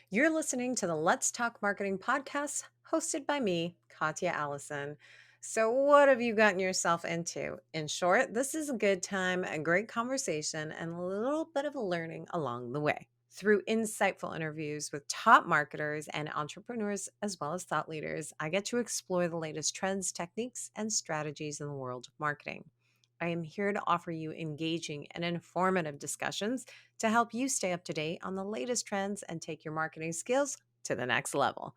You're listening to the Let's Talk Marketing podcast hosted by me, Katya Allison. So, what have you gotten yourself into? In short, this is a good time, a great conversation, and a little bit of learning along the way. Through insightful interviews with top marketers and entrepreneurs, as well as thought leaders, I get to explore the latest trends, techniques, and strategies in the world of marketing. I am here to offer you engaging and informative discussions to help you stay up to date on the latest trends and take your marketing skills to the next level.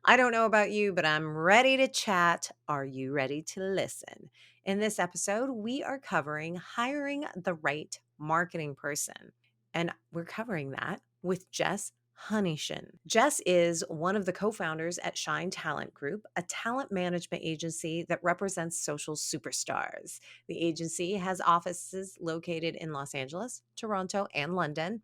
I don't know about you, but I'm ready to chat. Are you ready to listen? In this episode, we are covering hiring the right marketing person. And we're covering that with Jess Hunichen. Jess is one of the co founders at Shine Talent Group, a talent management agency that represents social superstars. The agency has offices located in Los Angeles, Toronto, and London.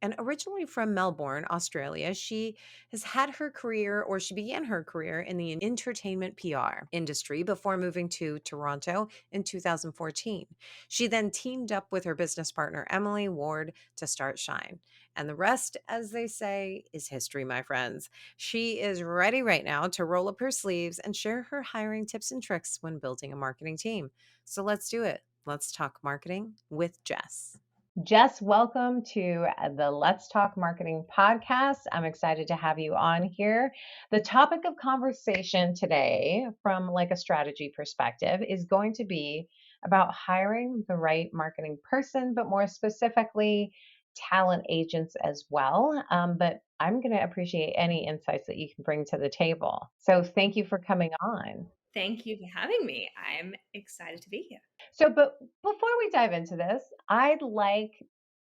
And originally from Melbourne, Australia, she has had her career, or she began her career in the entertainment PR industry before moving to Toronto in 2014. She then teamed up with her business partner, Emily Ward, to start Shine. And the rest, as they say, is history, my friends. She is ready right now to roll up her sleeves and share her hiring tips and tricks when building a marketing team. So let's do it. Let's talk marketing with Jess. Jess, welcome to the Let's Talk Marketing podcast. I'm excited to have you on here. The topic of conversation today, from like a strategy perspective, is going to be about hiring the right marketing person, but more specifically, talent agents as well. But I'm going to appreciate any insights that you can bring to the table. So thank you for coming on. Thank you for having me. I'm excited to be here. But before we dive into this, I'd like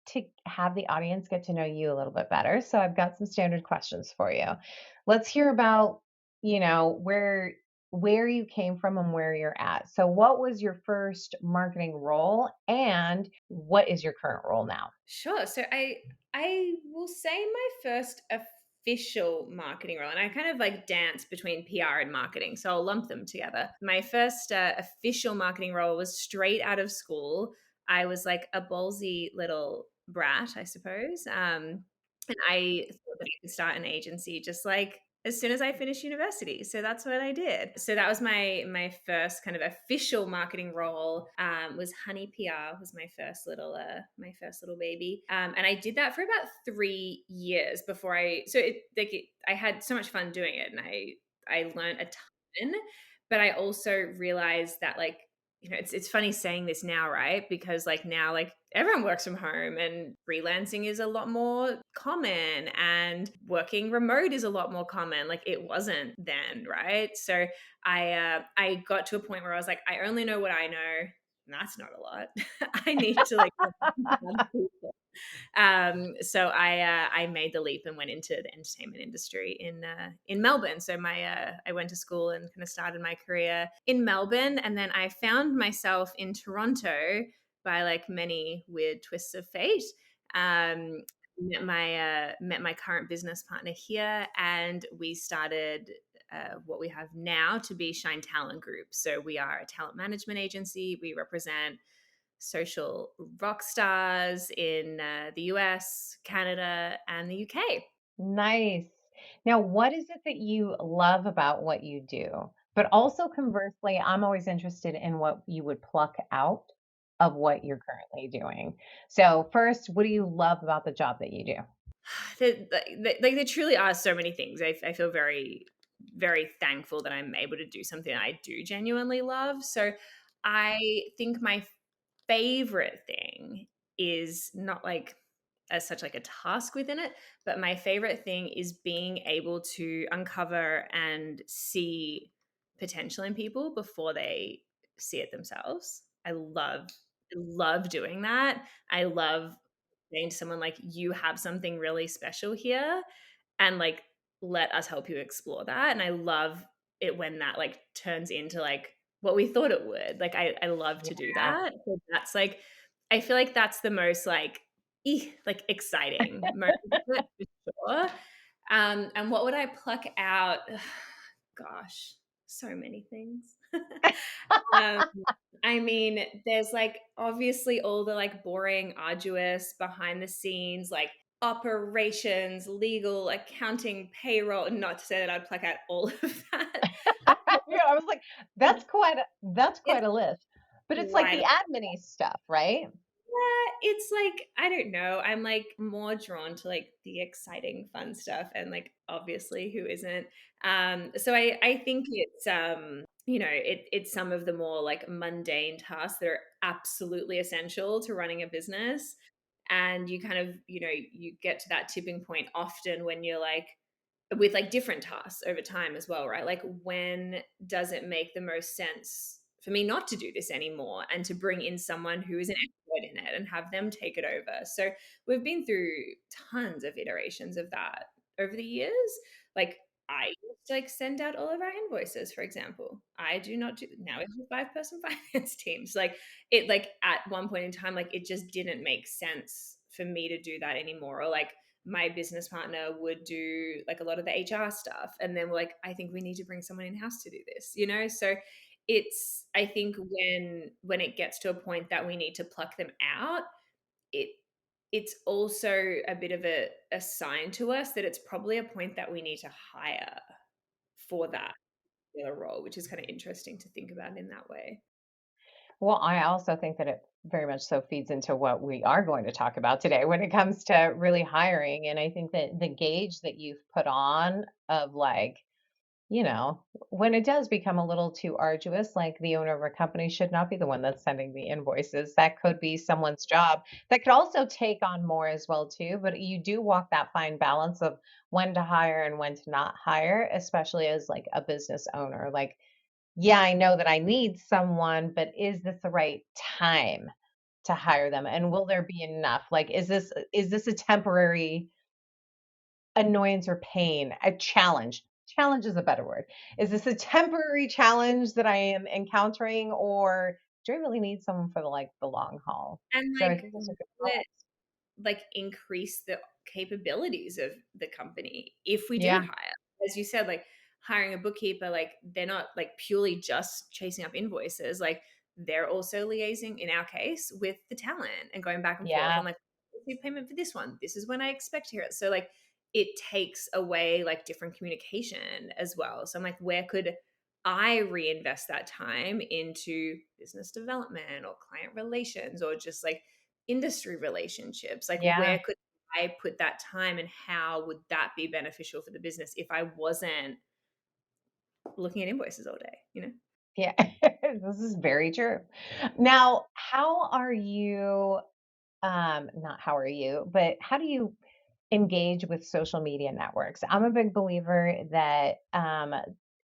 to have the audience get to know you a little bit better. So I've got some standard questions for you. Let's hear about, where you came from and where you're at. So what was your first marketing role and what is your current role now? Sure. So I will say my first official marketing role, and I kind of like dance between PR and marketing, so I'll lump them together. My first official marketing role was straight out of school. I was like a ballsy little brat, I suppose. And I thought that I could start an agency just like as soon as I finished university. So that's what I did. So that was my first kind of official marketing role. Was Honey PR was my first little baby, and I did that for about 3 years before I had so much fun doing it, and I learned a ton. But I also realized that it's funny saying this now, right? Because like now, like everyone works from home and freelancing is a lot more common and working remote is a lot more common. Like it wasn't then, right? So I got to a point where I was like, I only know what I know. And that's not a lot. I need to like so I made the leap and went into the entertainment industry in Melbourne. So I went to school and kind of started my career in Melbourne, and then I found myself in Toronto by like many weird twists of fate. Um, met my current business partner here, and we started what we have now to be Shine Talent Group. So we are a talent management agency. We represent social rock stars in the US, Canada, and the UK. Nice. Now, what is it that you love about what you do? But also conversely, I'm always interested in what you would pluck out of what you're currently doing. So, first, what do you love about the job that you do? There truly are so many things. I feel very, very thankful that I'm able to do something I do genuinely love. So I think my favorite thing is not like as such like a task within it, but my favorite thing is being able to uncover and see potential in people before they see it themselves. I love doing that. I love saying to someone like, you have something really special here, and like let us help you explore that. And I love it when that like turns into like what we thought it would. Like I love to do Yeah. that. So that's like I feel like that's the most like like exciting moment of it, for sure. And what would I pluck out? Gosh, so many things. um, I mean, there's like obviously all the like boring, arduous behind the scenes, like operations, legal, accounting, payroll. Not to say that I'd pluck out all of that. Yeah, I was like, that's It's quite a list. But it's like quite the admin stuff, right? it's like, I don't know. I'm like more drawn to like the exciting, fun stuff, and like obviously who isn't. So I think it's it's some of the more like mundane tasks that are absolutely essential to running a business. And you kind of, you get to that tipping point often when you're like, with like different tasks over time as well, right? Like, when does it make the most sense for me not to do this anymore and to bring in someone who is an expert in it and have them take it over? So we've been through tons of iterations of that over the years. Like, I used to like send out all of our invoices, for example. I do not do now. We have a 5-person finance teams. Like, it, like at one point in time, like it just didn't make sense for me to do that anymore. Or like my business partner would do like a lot of the HR stuff, and then we're like, I think we need to bring someone in house to do this. So it's, I think when it gets to a point that we need to pluck them out, it it's also a bit of a sign to us that it's probably a point that we need to hire for that particular role, which is kind of interesting to think about in that way. Well, I also think that it very much so feeds into what we are going to talk about today when it comes to really hiring. And I think that the gauge that you've put on of like, when it does become a little too arduous, like the owner of a company should not be the one that's sending the invoices. That could be someone's job. That could also take on more as well too. But you do walk that fine balance of when to hire and when to not hire, especially as like a business owner. Like, yeah, I know that I need someone, but is this the right time to hire them? And will there be enough? Like, is this a temporary annoyance or pain, a challenge? Challenge is a better word. Is this a temporary challenge that I am encountering, or do I really need someone for the long haul? And So I like, think those are good will calls. it like increase the capabilities of the company if we do Yeah, hire? As you said, like hiring a bookkeeper, like they're not like purely just chasing up invoices. Like, they're also liaising, in our case, with the talent and going back and forth yeah, on like, receive payment for this one. This is when I expect to hear it. So like, it takes away like different communication as well. So I'm like, where could I reinvest that time into business development or client relations or just like industry relationships? Like, yeah, where could I put that time, and how would that be beneficial for the business if I wasn't looking at invoices all day? yeah. This is very true. Now, how are you? Not how are you, but how do you engage with social media networks? I'm a big believer that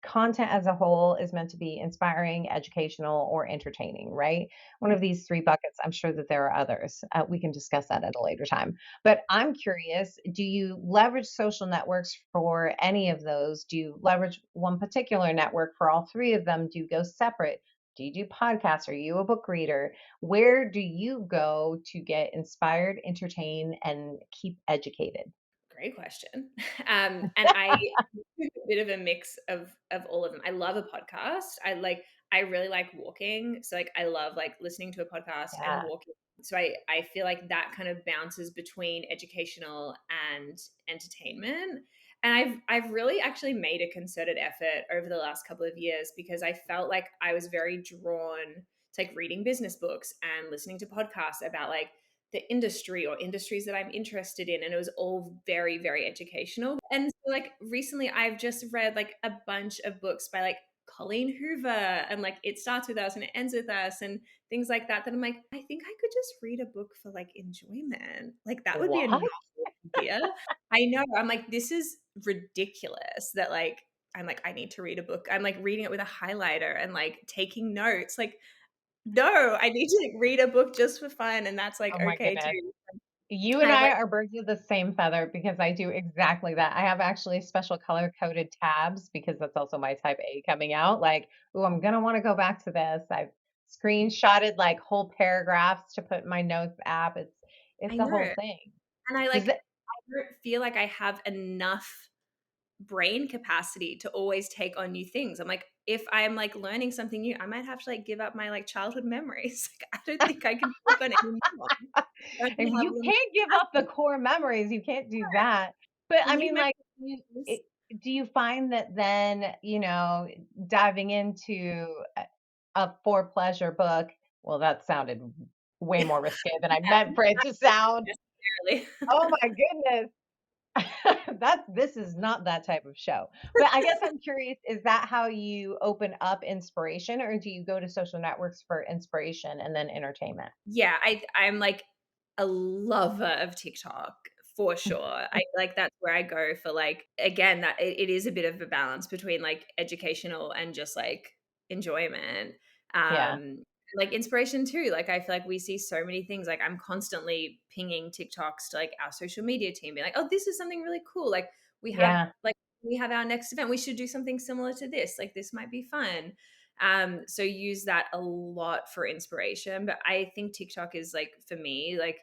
content as a whole is meant to be inspiring, educational, or entertaining, right? One of these three buckets. I'm sure that there are others. We can discuss that at a later time. But I'm curious, do you leverage social networks for any of those? Do you leverage one particular network for all three of them? Do you go separate? Do you do podcasts? Are you a book reader? Where do you go to get inspired, entertained, and keep educated? Great question. And I do a bit of a mix of all of them. I love a podcast. I really like walking. So like, I love like listening to a podcast and Yeah, walking. So I feel like that kind of bounces between educational and entertainment. And I've really actually made a concerted effort over the last couple of years, because I felt like I was very drawn to like reading business books and listening to podcasts about like the industry or industries that I'm interested in. And it was all very, very educational. And so, like, recently I've just read like a bunch of books by like Colleen Hoover, and like It Starts With Us and It Ends With Us, and things like that. That I'm like, I think I could just read a book for like enjoyment. Like, that would be a what? novel idea. I know. I'm like, this is ridiculous that like, I'm like, I need to read a book. I'm like reading it with a highlighter and like taking notes. Like, no, I need to like, read a book just for fun, and that's like Oh my okay goodness. too. You I and have I like are birds of the same feather because I do exactly that. I have actually special color coded tabs because that's also my type A coming out. Like, oh, I'm gonna want to go back to this. I've screenshotted like whole paragraphs to put in my notes app. It's I a know, whole thing. and I Does like, it? I don't feel like I have enough brain capacity to always take on new things. I'm like, if I'm like learning something new, I might have to like give up my like childhood memories. Like, I don't think I can take on any more. I If don't have you limited can't give up the capacity. core memories, you can't do that. But The I new mean, like, memories. it, do you find that then, diving into a for pleasure book, well, that sounded way more risque than I meant for it Not to sound. necessarily. Oh my goodness. This is not that type of show. But I guess I'm curious, is that how you open up inspiration, or do you go to social networks for inspiration and then entertainment? Yeah, I'm like a lover of TikTok for sure. I feel like that's where I go for like, again, that it is a bit of a balance between like educational and just like enjoyment. Yeah. Like inspiration too. Like I feel like we see so many things. Like I'm constantly pinging TikToks to like our social media team, being like, "Oh, this is something really cool. We have Yeah. like we have our next event. We should do something similar to this. Like this might be fun." So use that a lot for inspiration. But I think TikTok is like for me, like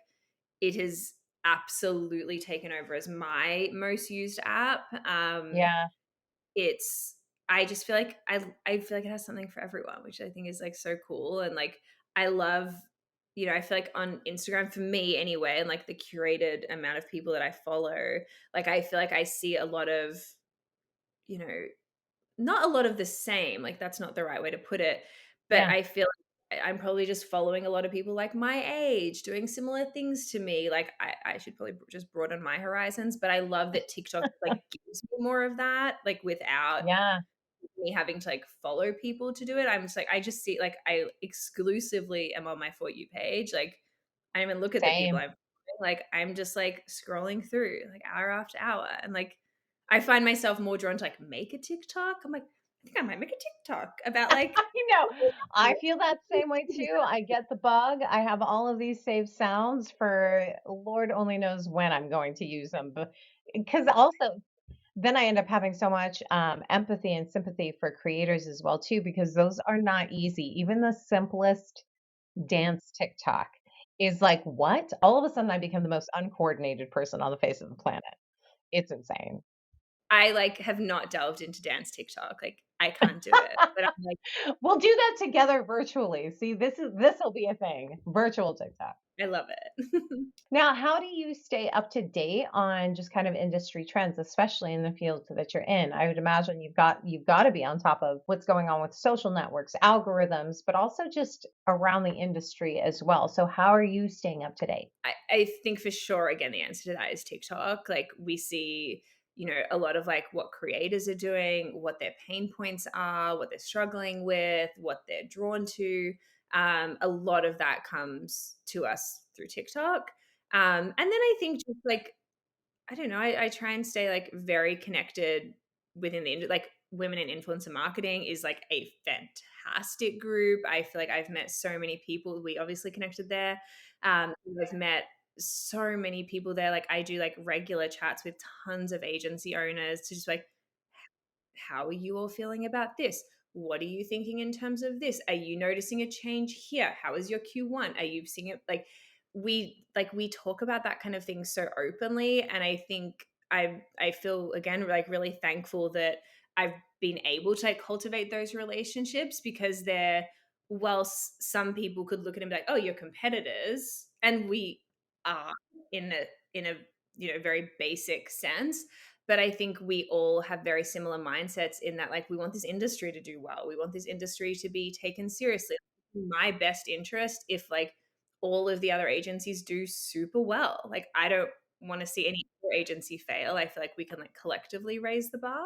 it has absolutely taken over as my most used app. Yeah. It's I just feel like I feel like it has something for everyone, which I think is like so cool. And like I love, I feel like on Instagram for me anyway, and like the curated amount of people that I follow, like I feel like I see a lot of, you know, not a lot of the same, like, that's not the right way to put it, but Yeah. I feel like I'm probably just following a lot of people like my age doing similar things to me, like, I should probably just broaden my horizons, but I love that TikTok, like, gives me more of that, like, without Yeah. me having to, like, follow people to do it. I'm just like I just see like, I exclusively am on my For You page, like, I don't even look at the people Same. I'm following, like, I'm just, like, scrolling through, like, hour after hour, and, like, I find myself more drawn to, like, make a TikTok. I'm like, "I think I might make a TikTok about, like" You know, I feel that same way too. I get the bug. I have all of these saved sounds for Lord only knows when I'm going to use them. But because also then I end up having so much empathy and sympathy for creators as well too, because those are not easy. Even the simplest dance TikTok is like, what? All of a sudden I become the most uncoordinated person on the face of the planet. It's insane. I, like, have not delved into dance TikTok, like, I can't do it, but I'm like, We'll do that together virtually. See, this'll be a thing. Virtual TikTok. I love it. Now, how do you stay up to date on just kind of industry trends, especially in the field that you're in? I would imagine you've got to be on top of what's going on with social networks, algorithms, but also just around the industry as well. So how are you staying up to date? I think for sure, again, the answer to that is TikTok. Like we see, a lot of like what creators are doing, what their pain points are, what they're struggling with, what they're drawn to. A lot of that comes to us through TikTok. And then I think just like I don't know. I try and stay like very connected within like women in influencer marketing is like a fantastic group. I feel like I've met so many people. We obviously connected there. I've met so many people there. Like I do like regular chats with tons of agency owners to just like how are you all feeling about this? What are you thinking in terms of this? Are you noticing a change here? How is your Q1? Are you seeing it we talk about that kind of thing so openly, and I think I feel again like really thankful that I've been able to like cultivate those relationships because some people could look at it and be like, "Oh, you're competitors." And we are in a very basic sense, but I think we all have very similar mindsets in that like we want this industry to do well. We want this industry to be taken seriously. My best interest if like all of the other agencies do super well. Like I don't want to see any other agency fail. I feel like we can like collectively raise the bar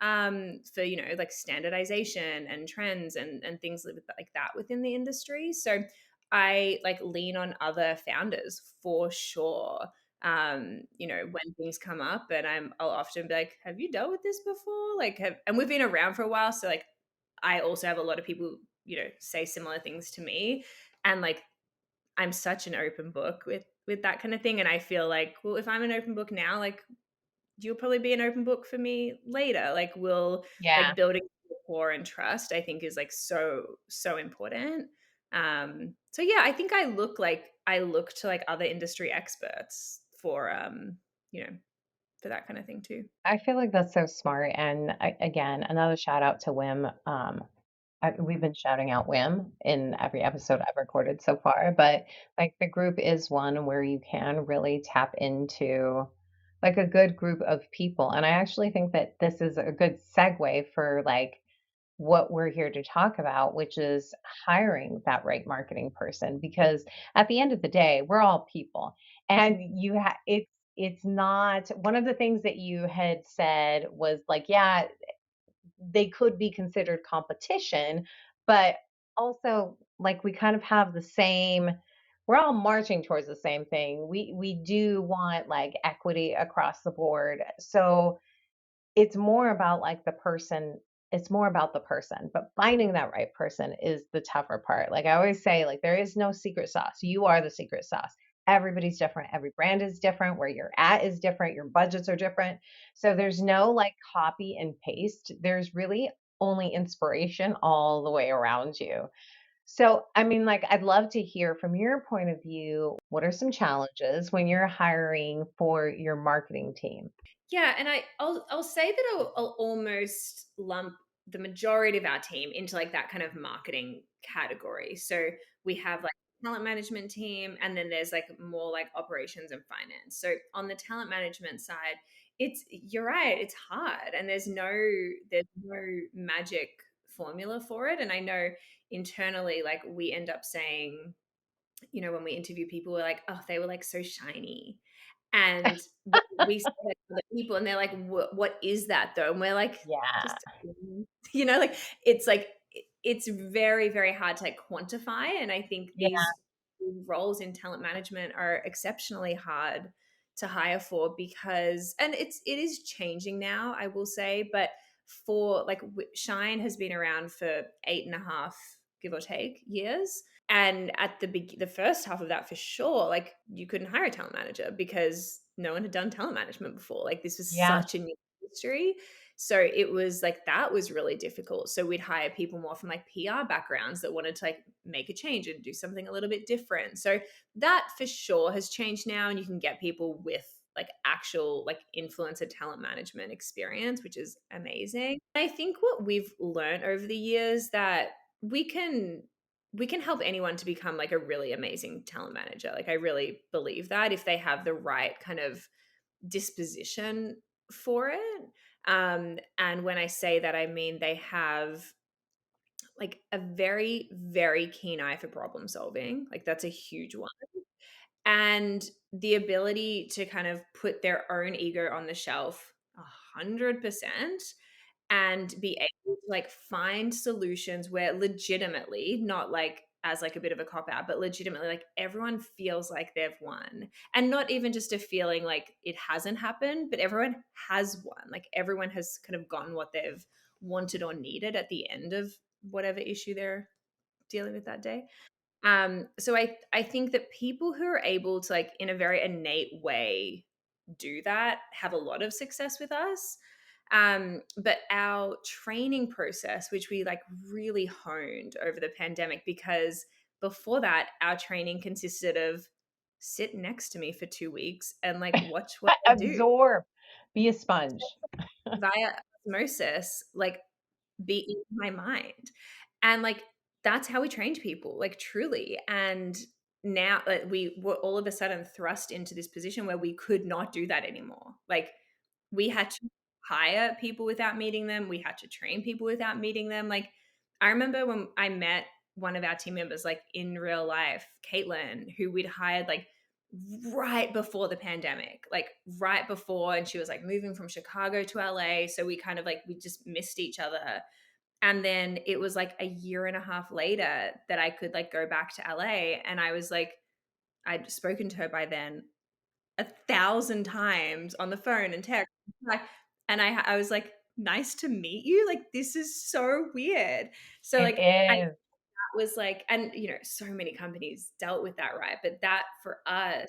for like standardization and trends and things like that within the industry. So I like lean on other founders for sure. When things come up and I'll often be like, have you dealt with this before? And we've been around for a while. So like I also have a lot of people, say similar things to me. And like I'm such an open book with that kind of thing. And I feel like, well, if I'm an open book now, like you'll probably be an open book for me later. Like we'll Yeah. like building rapport and trust, I think is like so, so important. So yeah, I think I look to like other industry experts for you know for that kind of thing too. I feel like that's so smart. And again, another shout out to Wim. We've been shouting out Wim in every episode I've recorded so far, but like the group is one where you can really tap into like a good group of people. And I actually think that this is a good segue for like what we're here to talk about, which is hiring that right marketing person. Because at the end of the day, we're all people, and it's not one of the things that you had said was like, yeah, they could be considered competition, but also like we kind of have the same, we're all marching towards the same thing. We do want like equity across the board. So it's more about like the person, it's more about the person, but finding that right person is the tougher part. Like I always say, like there is no secret sauce. You are the secret sauce. Everybody's different. Every brand is different. Where you're at is different. Your budgets are different. So there's no like copy and paste. There's really only inspiration all the way around you. So, I mean, like, I'd love to hear from your point of view, what are some challenges when you're hiring for your marketing team? Yeah, and I'll say that I'll almost lump the majority of our team into like that kind of marketing category. So we have like talent management team, and then there's like more like operations and finance. So on the talent management side, it's you're right, it's hard, and there's no magic formula for it. And I know internally, like we end up saying, when we interview people, we're like, oh, they were like so shiny. And we say that to other people and they're like, what is that though? And we're like, Yeah. just, like it's very, very hard to like quantify. And I think Yeah. these roles in talent management are exceptionally hard to hire for because, and it is changing now, I will say, but for like Shine has been around for 8.5, give or take, years. And at the first half of that, for sure, like you couldn't hire a talent manager because no one had done talent management before. Like this was Yeah. such a new industry. So it was like that was really difficult. So we'd hire people more from like PR backgrounds that wanted to like make a change and do something a little bit different. So that for sure has changed now, and you can get people with like actual like influencer talent management experience, which is amazing. I think what we've learned over the years that we can we can help anyone to become like a really amazing talent manager. Like I really believe that if they have the right kind of disposition for it. And when I say that, I mean they have like a very, very keen eye for problem solving. Like that's a huge one. And the ability to kind of put their own ego on the shelf 100% and be able to like find solutions where legitimately, not like as like a bit of a cop out, but legitimately like everyone feels like they've won. And not even just a feeling like it hasn't happened, but everyone has won. Like everyone has kind of gotten what they've wanted or needed at the end of whatever issue they're dealing with that day. So I think that people who are able to like in a very innate way do that have a lot of success with us. But our training process, which we like really honed over the pandemic, because before that, our training consisted of sit next to me for 2 weeks and like watch what I do Absorb, be a sponge. via osmosis, like be in my mind. And like that's how we trained people, like truly. And now like, we were all of a sudden thrust into this position where we could not do that anymore. Like we had to hire people without meeting them. We had to train people without meeting them. Like I remember when I met one of our team members, like in real life, Caitlin, who we'd hired like right before the pandemic, like right before, and she was like moving from Chicago to LA. So we kind of like we just missed each other. And then it was like a year and a half later that I could like go back to LA. And I was like, I'd spoken to her by then 1,000 times on the phone and text. Like, and I was like, nice to meet you. Like, this is so weird. So It like I is. was like, and so many companies dealt with that, right? But that for us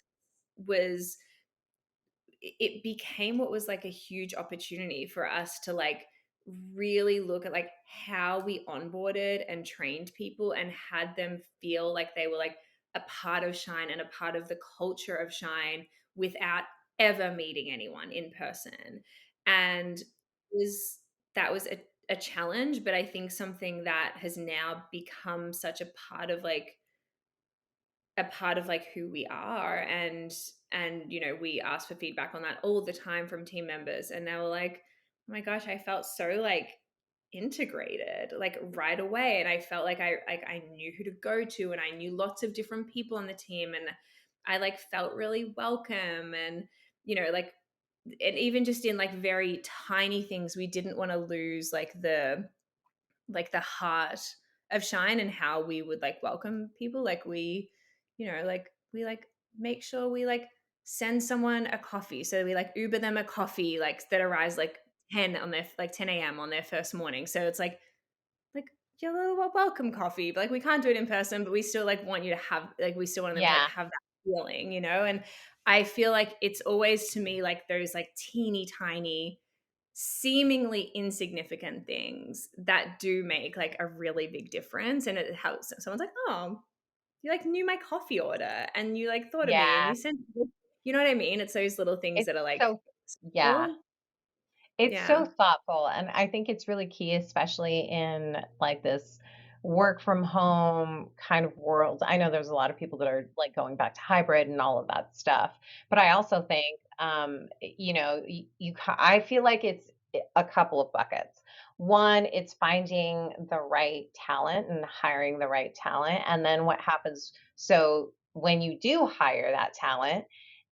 was it became what was like a huge opportunity for us to like really look at like how we onboarded and trained people and had them feel like they were like a part of Shine and a part of the culture of Shine without ever meeting anyone in person. And was that was a challenge, but I think something that has now become such a part of like who we are. And we ask for feedback on that all the time from team members, and they were like, oh my gosh, I felt so like integrated like right away, and I felt like I knew who to go to, and I knew lots of different people on the team, and I like felt really welcome. And like, and even just in like very tiny things, we didn't want to lose like the heart of Shine and how we would like welcome people. Like we like make sure we like send someone a coffee. So we like Uber them a coffee like that arrives like 10 on their like 10 a.m. on their first morning. So it's like your little welcome coffee. But like we can't do it in person, but we still like want you to have like we still want them to like Yeah. have that feeling. And I feel like it's always to me like those like teeny tiny seemingly insignificant things that do make like a really big difference, and it helps someone's like, oh, you like knew my coffee order and you like thought of me and Yeah. you sent, you know what I mean? It's those little things It's that are like so yeah. simple. It's so Yeah. thoughtful, and I think it's really key, especially in like this work from home kind of world. I know there's a lot of people that are like going back to hybrid and all of that stuff, but I also think, I feel like it's a couple of buckets. One, it's finding the right talent and hiring the right talent, and then what happens. So when you do hire that talent,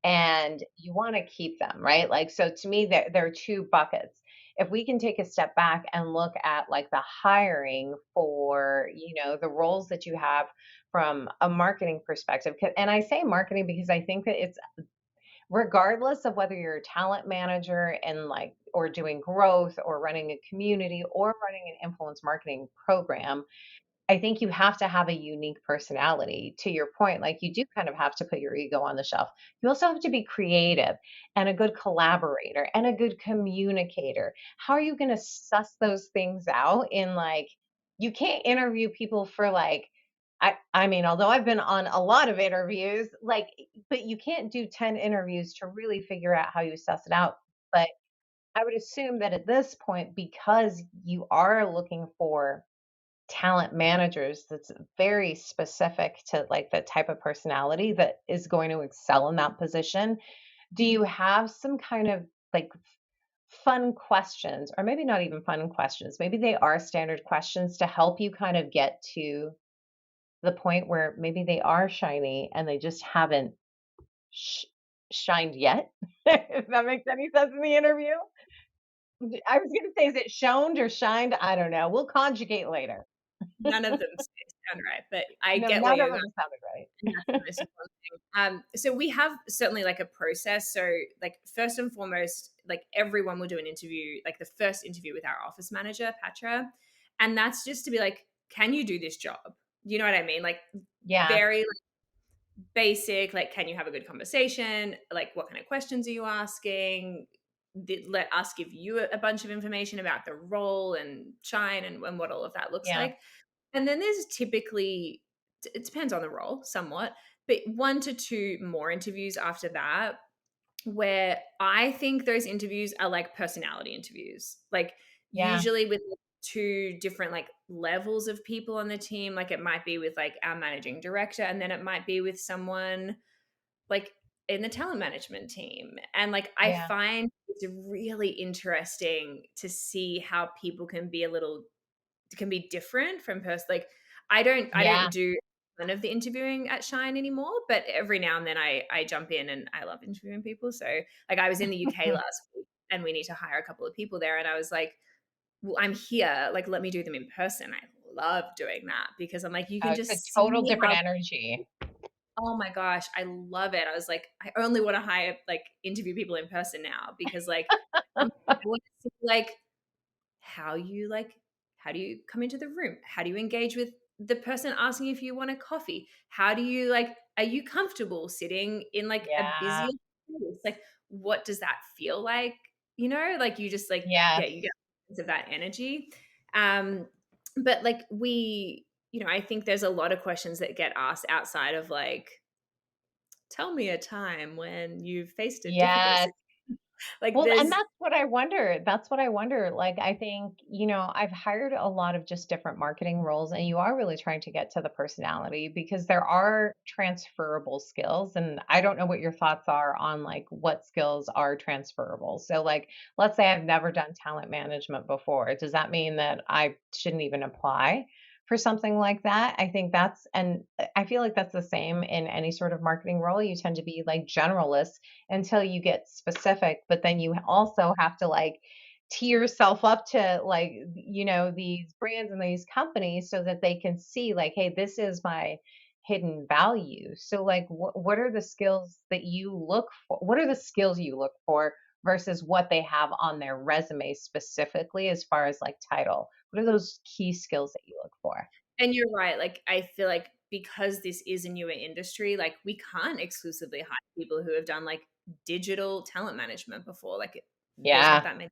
and you want to keep them, right? Like, so to me, there are two buckets. If we can take a step back and look at like the hiring for, the roles that you have from a marketing perspective, and I say marketing because I think that it's regardless of whether you're a talent manager and like, or doing growth or running a community or running an influence marketing program, I think you have to have a unique personality. To your point, like you do kind of have to put your ego on the shelf. You also have to be creative and a good collaborator and a good communicator. How are you going to suss those things out in like, you can't interview people for like, I mean, although I've been on a lot of interviews, like, but you can't do 10 interviews to really figure out how you suss it out. But I would assume that at this point, because you are looking for talent managers that's very specific to like the type of personality that is going to excel in that position. Do you have some kind of like fun questions, or maybe not even fun questions? Maybe they are standard questions to help you kind of get to the point where maybe they are shiny and they just haven't sh- shined yet. If that makes any sense in the interview. I was going to say, is it shoned or shined? I don't know. We'll conjugate later. None of them sound right, but I No, get where none of you're going. them sounded And that's right. the most important thing. So we have certainly like a process. So like first and foremost, like everyone will do an interview, like the first interview with our office manager, Patra. And that's just to be like, can you do this job? You know what I mean? Like Yeah, very basic, like, can you have a good conversation? Like, what kind of questions are you asking? Let us give you a bunch of information about the role and Shine and what all of that looks yeah, like. And then there's typically, it depends on the role somewhat, but 1 to 2 more interviews after that, where I think those interviews are like personality interviews. Like yeah, usually with two different like levels of people on the team. Like it might be with like our managing director, and then it might be with someone like in the talent management team. And like I yeah, find it's really interesting to see how people can be different from person. Like I yeah. don't do none of the interviewing at Shine anymore, but every now and then I jump in, and I love interviewing people. So like I was in the UK last week and we need to hire a couple of people there, and I was like, well, I'm here, like let me do them in person. I love doing that because I'm like, you Oh, can it's a just total see different how, energy. oh my gosh, I love it. I was like, I only want to hire like interview people in person now because I want to see like how do you come into the room? How do you engage with the person asking if you want a coffee? How do you like are you comfortable sitting in like a Yeah, busier place? Like what does that feel like? Like you just like you get yes. a sense of that energy. Um but like I think there's a lot of questions that get asked outside of like tell me a time when you've faced a difficult Yes. situation. Like Well, and there's that's what I wonder. That's what I wonder. Like, I think, I've hired a lot of just different marketing roles, and you are really trying to get to the personality because there are transferable skills. And I don't know what your thoughts are on like what skills are transferable. So, like, let's say I've never done talent management before. Does that mean that I shouldn't even apply for something like that? I think and I feel like that's the same in any sort of marketing role. You tend to be like generalists until you get specific, but then you also have to like tee yourself up to like these brands and these companies so that they can see like, hey, this is my hidden value. So like what are the skills that you look for? What are the skills you look for versus what they have on their resume specifically as far as like title? What are those key skills that you look for? And you're right. Like, I feel like because this is a newer industry, like we can't exclusively hire people who have done like digital talent management before. Like, there's not Yeah. that many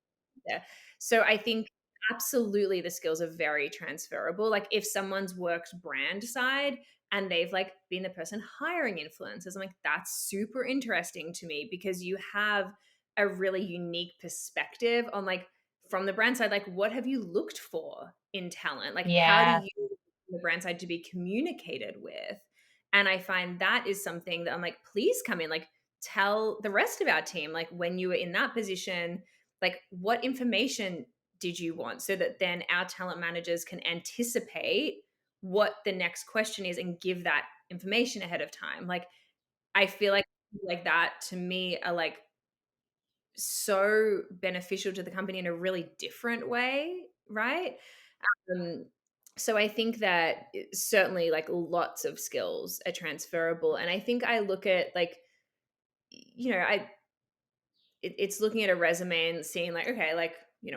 there. So I think absolutely the skills are very transferable. Like, if someone's worked brand side and they've like been the person hiring influencers, I'm like, that's super interesting to me because you have a really unique perspective on like from the brand side, like what have you looked for in talent? Like, how do Yeah. you the brand side to be communicated with? And I find that is something that I'm like, please come in, like tell the rest of our team, like when you were in that position, like what information did you want so that then our talent managers can anticipate what the next question is and give that information ahead of time. Like I feel like that to me are like so beneficial to the company in a really different way, right? Um, so I think that certainly like lots of skills are transferable. And I think I look at like, I it's looking at a resume and seeing like, okay, like,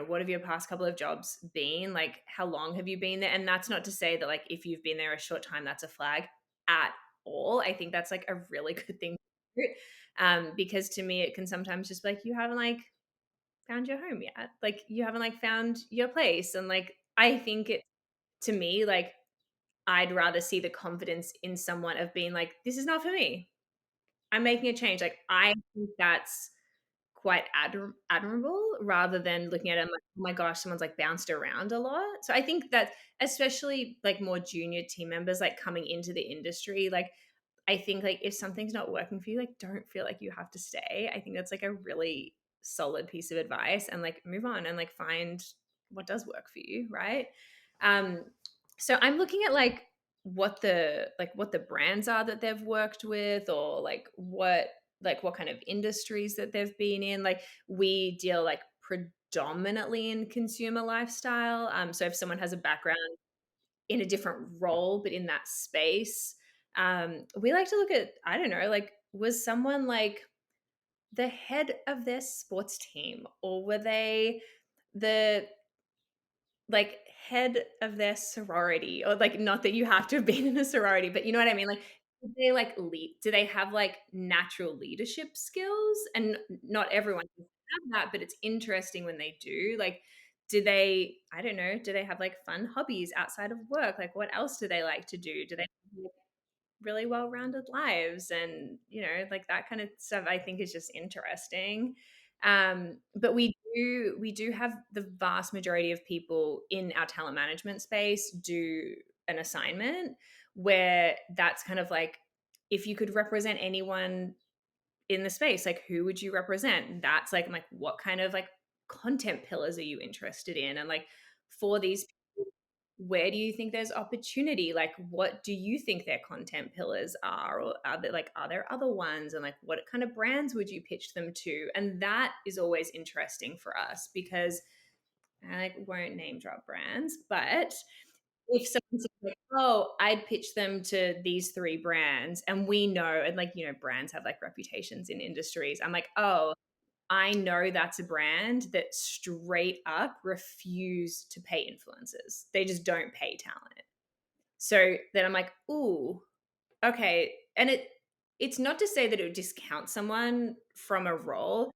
what have your past couple of jobs been? Like, how long have you been there? And that's not to say that like if you've been there a short time, that's a flag at all. I think that's like a really good thing. To do. Because to me, it can sometimes just be like you haven't like found your home yet. Like you haven't like found your place. And like I think it to me, like I'd rather see the confidence in someone of being like, this is not for me. I'm making a change. Like I think that's quite admirable rather than looking at it and like, oh my gosh, someone's like bounced around a lot. So I think that especially like more junior team members like coming into the industry, like I think like if something's not working for you, like don't feel like you have to stay. I think that's like a really solid piece of advice and like move on and like find what does work for you, right? Um so I'm looking at like what the brands are that they've worked with or like what kind of industries that they've been in. Like we deal like predominantly in consumer lifestyle. So if someone has a background in a different role but in that space, we like to look at, I don't know, like was someone like the head of their sports team or were they the like head of their sorority, or like not that you have to have been in a sorority, but you know what I mean? Like do they like lead, do they have like natural leadership skills? And not everyone can have that, but it's interesting when they do. Like do they, I don't know, do they have like fun hobbies outside of work? Like what else do they like to do? Do they have really well-rounded lives? And like that kind of stuff I think is just interesting. But we do have the vast majority of people in our talent management space do an assignment where that's kind of like, if you could represent anyone in the space, like who would you represent? That's like, I'm like, what kind of like content pillars are you interested in? And like for these, where do you think there's opportunity? Like what do you think their content pillars are? Or are there other ones? And like what kind of brands would you pitch them to? And that is always interesting for us because I like won't name drop brands, but if someone says like, oh, I'd pitch them to these three brands, and we know, and like brands have like reputations in industries, I'm like, oh, I know that's a brand that straight up refuse to pay influencers. They just don't pay talent. So then I'm like, ooh, okay. And it's not to say that it would discount someone from a role.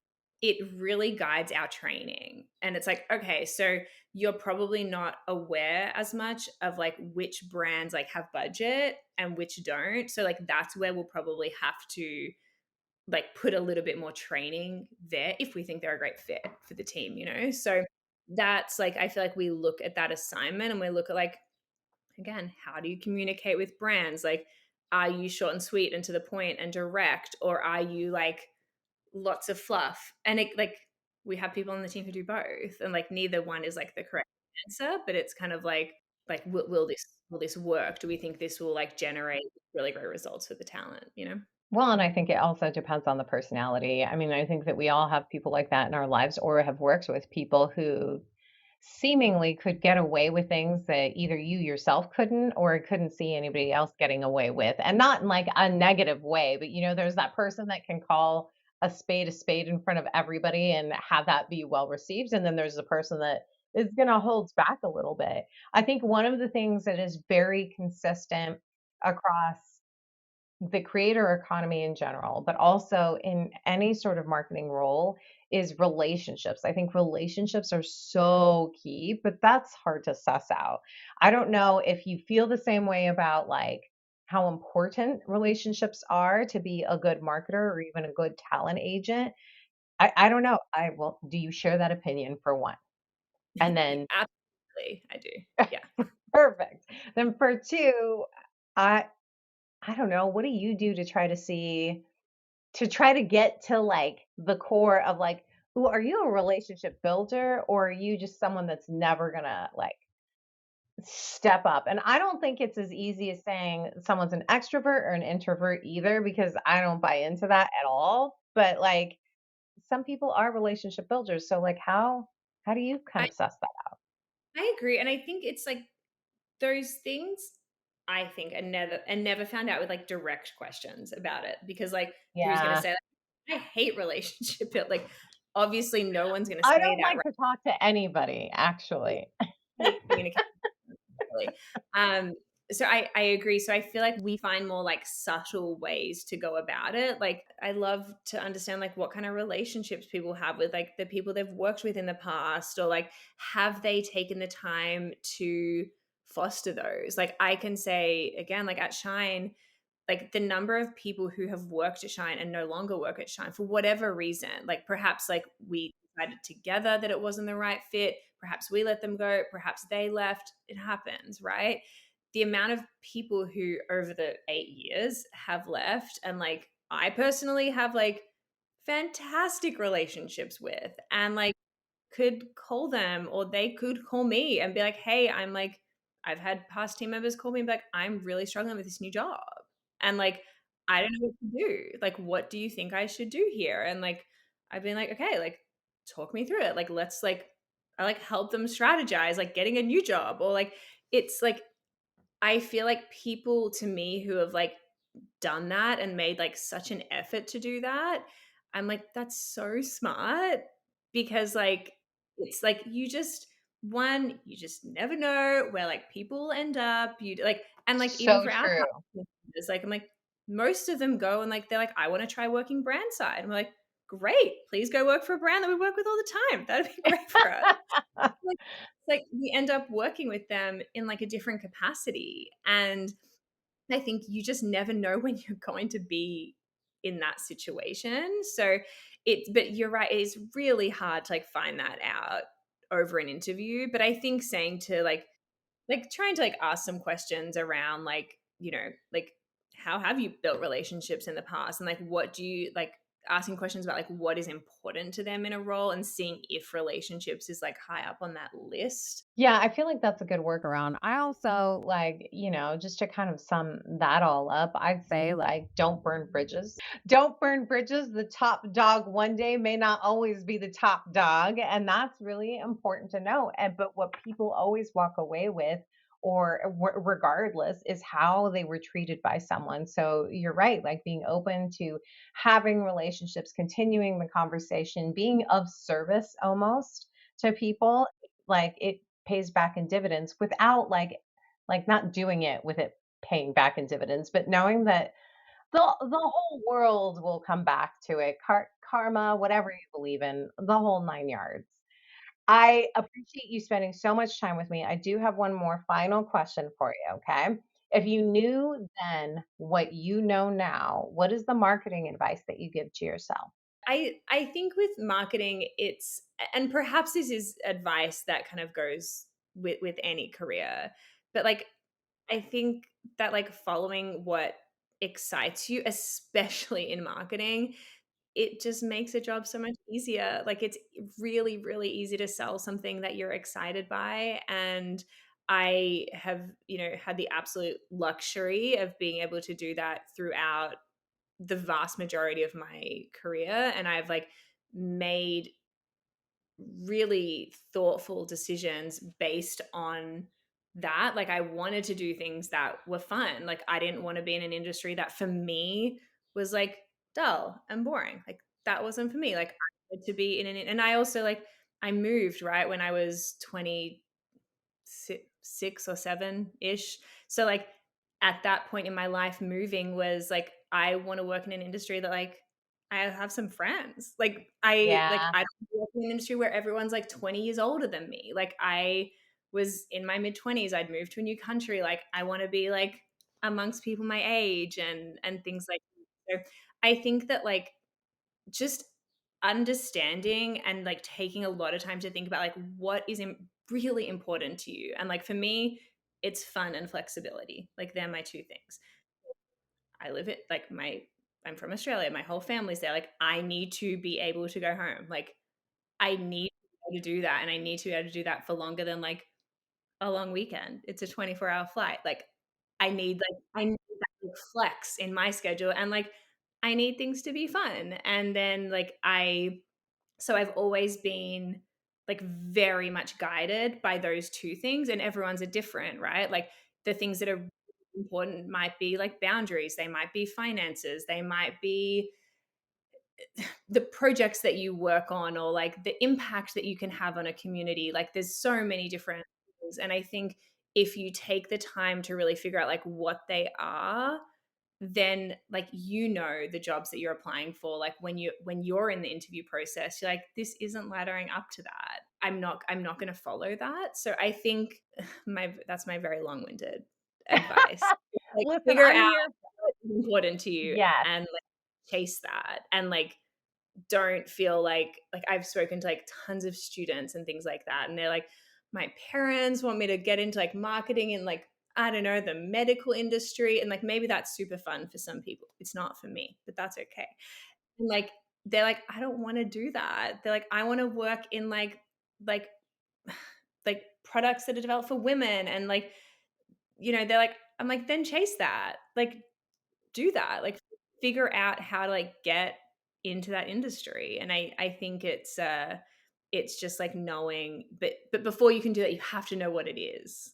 it really guides our training. And it's like, okay, so you're probably not aware as much of like which brands like have budget and which don't. So like that's where we'll probably have to like put a little bit more training there if we think they're a great fit for the team, you know? So that's like, I feel like we look at that assignment and we look at like, again, how do you communicate with brands? Like, are you short and sweet and to the point and direct, or are you like lots of fluff? And it like, we have people on the team who do both, and like neither one is like the correct answer, but it's kind of like will this work? Do we think this will like generate really great results for the talent? You know? Well, and I think it also depends on the personality. I mean, I think that we all have people like that in our lives or have worked with people who seemingly could get away with things that either you yourself couldn't or couldn't see anybody else getting away with. And not in like a negative way, but there's that person that can call a spade in front of everybody and have that be well received. And then there's the person that is going to hold back a little bit. I think one of the things that is very consistent across the creator economy in general, but also in any sort of marketing role is relationships. I think relationships are so key, but that's hard to suss out. I don't know if you feel the same way about like how important relationships are to be a good marketer or even a good talent agent. I don't know. I will. Do you share that opinion for one? And then Absolutely, I do. Yeah. perfect. Then for two, I I don't know. What do you do to try to see to try to get to like the core of like, ooh, are you a relationship builder or are you just someone that's never gonna like step up? And I don't think it's as easy as saying someone's an extrovert or an introvert either, because I don't buy into that at all. But like some people are relationship builders. So like how do you kind I of suss that out? I agree, and I think it's like those things I think and never found out with like direct questions about it, because like who's gonna Yeah. say like, I hate relationship build, like obviously no one's gonna I say don't that, like right? to talk to anybody, actually. Hate communication really. Um, so I agree. So I feel like we find more like subtle ways to go about it. Like I love to understand like what kind of relationships people have with like the people they've worked with in the past, or like have they taken the time to foster those? Like I can say again, like at Shine, like the number of people who have worked at Shine and no longer work at Shine for whatever reason, like perhaps like we decided together that it wasn't the right fit, perhaps we let them go, perhaps they left, it happens, right? The amount of people who over the 8 years have left, and like I personally have like fantastic relationships with, and like could call them or they could call me and be like, hey, I'm like, I've had past team members call me and be like, I'm really struggling with this new job. And like, I don't know what to do. Like, what do you think I should do here? And like, I've been like, okay, like, talk me through it. Like, let's like, I like help them strategize, like getting a new job, or like, it's like, I feel like people to me who have like done that and made like such an effort to do that, I'm like, that's so smart, because like it's like you just never know where like people end up. You like, and like even So for our true. partners, like I'm like most of them go and like they're like, I want to try working brand side. And we're like, great, please go work for a brand that we work with all the time. That'd be great for us. Like, it's like we end up working with them in like a different capacity, and I think you just never know when you're going to be in that situation. So but you're right, it is really hard to like find that out over an interview. But I think saying to like trying to like ask some questions around like, like how have you built relationships in the past, and like what do you like, asking questions about like what is important to them in a role, and seeing if relationships is like high up on that list. Yeah, I feel like that's a good workaround. I also like, just to kind of sum that all up, I'd say like don't burn bridges. Don't burn bridges. The top dog one day may not always be the top dog, and that's really important to know. And but what people always walk away with or regardless is how they were treated by someone. So you're right, like being open to having relationships, continuing the conversation, being of service almost to people, like it pays back in dividends without like not doing it with it paying back in dividends, but knowing that the whole world will come back to it. Karma, whatever you believe in, the whole 9 yards. I appreciate you spending so much time with me. I do have one more final question for you, okay? If you knew then what you know now, what is the marketing advice that you give to yourself? I think with marketing, it's, and perhaps this is advice that kind of goes with any career, but like I think that like following what excites you, especially in marketing, it just makes a job so much easier. Like it's really, really easy to sell something that you're excited by. And I have, had the absolute luxury of being able to do that throughout the vast majority of my career. And I've like made really thoughtful decisions based on that. Like I wanted to do things that were fun. Like I didn't want to be in an industry that for me was like dull and boring. Like that wasn't for me. Like I wanted to be in an, and I also like I moved right when I was 26 or 7 ish. So like at that point in my life, moving was like I want to work in an industry that like I have some friends. Yeah. I don't work in an industry where everyone's like 20 years older than me. Like I was in my mid 20s, I'd moved to a new country. Like I want to be like amongst people my age and things like that. So I think that like just understanding and like taking a lot of time to think about like what is really important to you. And like for me, it's fun and flexibility. Like they're my two things. I live it like I'm from Australia. My whole family's there. Like I need to be able to go home. Like I need to be able to do that, and I need to be able to do that for longer than like a long weekend. It's a 24-hour flight. Like I need that like, flex in my schedule, and like I need things to be fun. And then like so I've always been like very much guided by those two things, and everyone's are different, right? Like the things that are important might be like boundaries, they might be finances, they might be the projects that you work on, or like the impact that you can have on a community. Like there's so many different things, and I think if you take the time to really figure out like what they are, then like the jobs that you're applying for, like when you're in the interview process, you're like this isn't laddering up to that. I'm not going to follow that. So I think that's my very long-winded advice. Like Listen, figure I'm out here. what's important to you Yes, and like chase that, and like don't feel like I've spoken to like tons of students and things like that, and they're like, my parents want me to get into like marketing and like I don't know, the medical industry, and like maybe that's super fun for some people. It's not for me, but that's okay. And like they're like, I don't want to do that. They're like, I want to work in like like products that are developed for women, and like they're like, I'm like, then chase that. Like do that, like figure out how to like get into that industry. And I think it's just like knowing, but before you can do that you have to know what it is.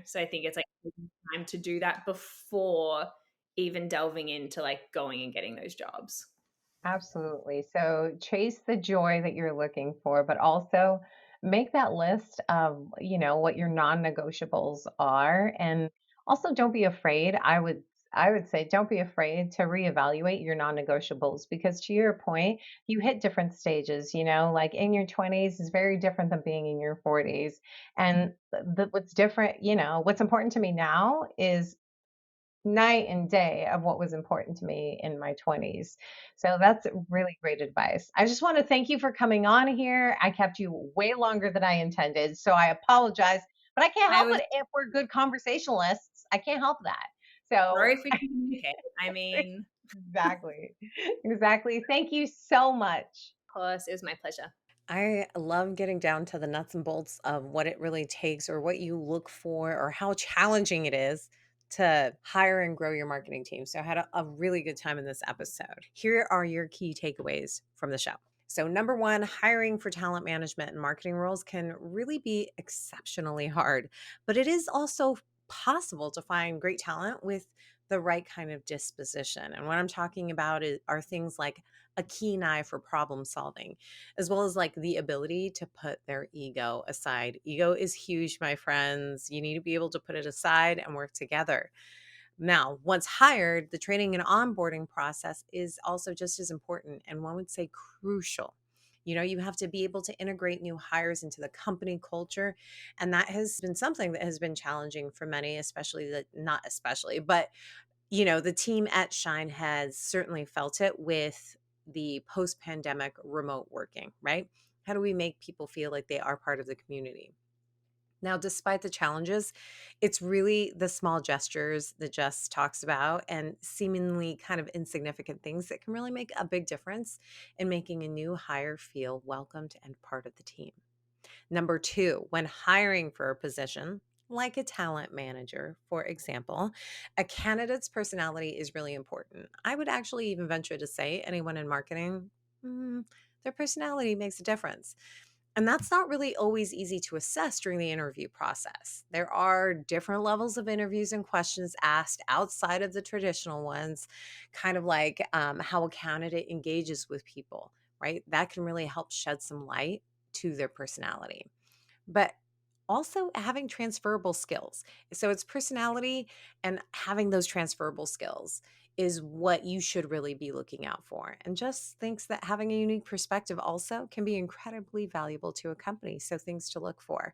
So I think it's like taking time to do that before even delving into like going and getting those jobs. absolutely. So chase the joy that you're looking for, but also make that list of, what your non-negotiables are. And also don't be afraid. I would say don't be afraid to reevaluate your non-negotiables, because to your point, you hit different stages, like in your 20s is very different than being in your 40s. And what's different, what's important to me now is night and day of what was important to me in my 20s. So that's really great advice. I just want to thank you for coming on here. I kept you way longer than I intended, so I apologize, but I can't I help was it if we're good conversationalists. I can't help that. So sorry if we can communicate. I mean, exactly. Exactly. Thank you so much. of course, it was my pleasure. I love getting down to the nuts and bolts of what it really takes or what you look for or how challenging it is to hire and grow your marketing team. So I had a really good time in this episode. Here are your key takeaways from the show. So, number one, hiring for talent management and marketing roles can really be exceptionally hard, but it is also possible to find great talent with the right kind of disposition. And what I'm talking about are things like a keen eye for problem solving, as well as like the ability to put their ego aside. Ego is huge, my friends. You need to be able to put it aside and work together. Now, once hired, the training and onboarding process is also just as important, and one would say crucial. You have to be able to integrate new hires into the company culture. And that has been something that has been challenging for many, especially not especially, but the team at Shine has certainly felt it with the post pandemic remote working, right? How do we make people feel like they are part of the community? Now, despite the challenges, it's really the small gestures that Jess talks about and seemingly kind of insignificant things that can really make a big difference in making a new hire feel welcomed and part of the team. Number two, when hiring for a position, like a talent manager, for example, a candidate's personality is really important. I would actually even venture to say anyone in marketing, their personality makes a difference. And that's not really always easy to assess during the interview process. There are different levels of interviews and questions asked outside of the traditional ones, kind of like how a candidate engages with people, right? That can really help shed some light to their personality. But also having transferable skills. So it's personality and having those transferable skills is what you should really be looking out for. And just thinks that having a unique perspective also can be incredibly valuable to a company. So things to look for.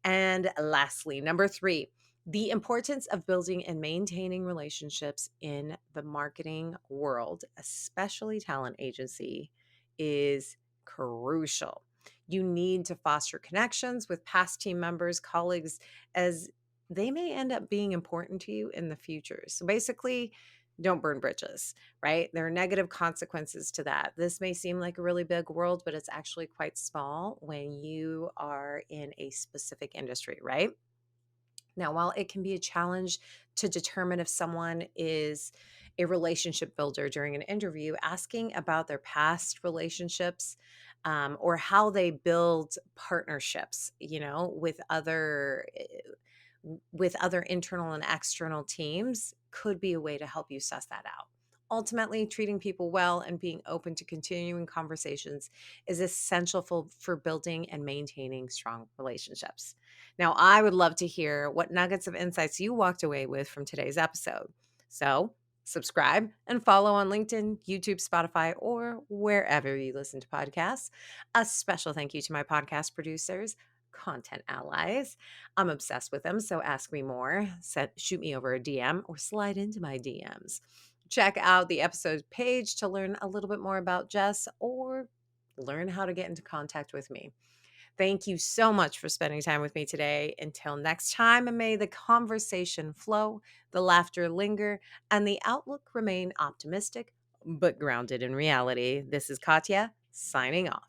And lastly, number three, the importance of building and maintaining relationships in the marketing world, especially talent agency, is crucial. You need to foster connections with past team members, colleagues, as they may end up being important to you in the future. So basically, don't burn bridges, right? There are negative consequences to that. This may seem like a really big world, but it's actually quite small when you are in a specific industry, right? Now, while it can be a challenge to determine if someone is a relationship builder during an interview, asking about their past relationships or how they build partnerships, with other internal and external teams could be a way to help you suss that out. Ultimately, treating people well and being open to continuing conversations is essential for building and maintaining strong relationships. Now, I would love to hear what nuggets of insights you walked away with from today's episode. So, subscribe and follow on LinkedIn, YouTube, Spotify, or wherever you listen to podcasts. A special thank you to my podcast producers, Content Allies. I'm obsessed with them, so ask me more. Shoot me over a DM or slide into my DMs. Check out the episode page to learn a little bit more about Jess or learn how to get into contact with me. Thank you so much for spending time with me today. Until next time, may the conversation flow, the laughter linger, and the outlook remain optimistic but grounded in reality. This is Katya signing off.